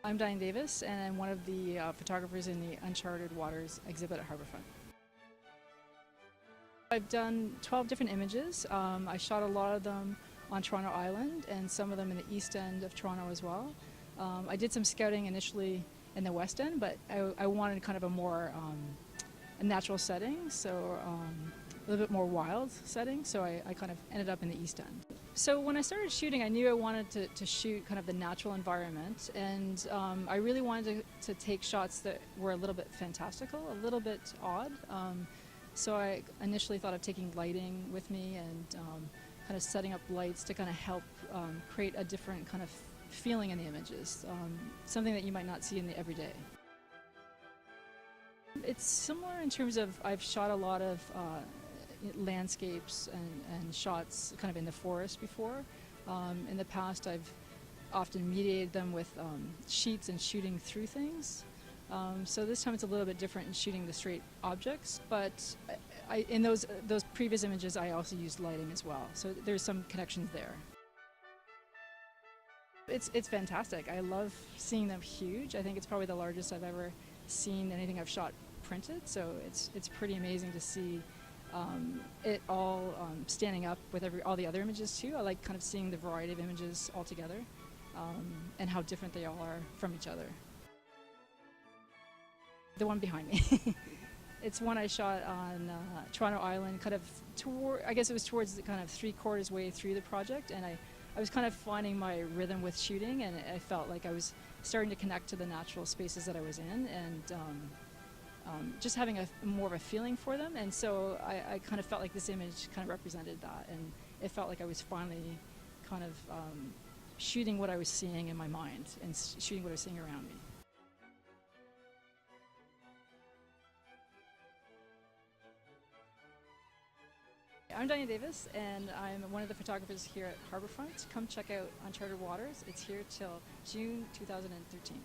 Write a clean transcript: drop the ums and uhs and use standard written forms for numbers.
I'm Diane Davis, and I'm one of the photographers in the Uncharted Waters exhibit at Harbourfront. I've done 12 different images. I shot a lot of them on Toronto Island and some of them in the east end of Toronto as well. I did some scouting initially in the west end, but I wanted kind of a more a natural setting, so a little bit more wild setting, so I kind of ended up in the east end. So when I started shooting, I knew I wanted to shoot kind of the natural environment, and I really wanted to take shots that were a little bit fantastical, a little bit odd. So I initially thought of taking lighting with me and kind of setting up lights to kind of help create a different kind of feeling in the images, something that you might not see in the everyday. It's similar in terms of I've shot a lot of landscapes and shots kind of in the forest before. In the past, I've often mediated them with sheets and shooting through things. So this time it's a little bit different in shooting the straight objects, but in those previous images I also used lighting as well, so there's some connections there. It's fantastic. I love seeing them huge. I think it's probably the largest I've ever seen anything I've shot printed, so it's pretty amazing to see it all standing up with all the other images too. I like kind of seeing the variety of images all together and how different they all are from each other. The one behind me. It's one I shot on Toronto Island, kind of I guess it was towards the kind of 3/4 way through the project, and I was kind of finding my rhythm with shooting, and I felt like I was starting to connect to the natural spaces that I was in, and just having more of a feeling for them, and so I kind of felt like this image kind of represented that, and it felt like I was finally kind of shooting what I was seeing in my mind and shooting what I was seeing around me. I'm Diane Davis, and I'm one of the photographers here at Harbourfront. Come check out Uncharted Waters. It's here till June 2013.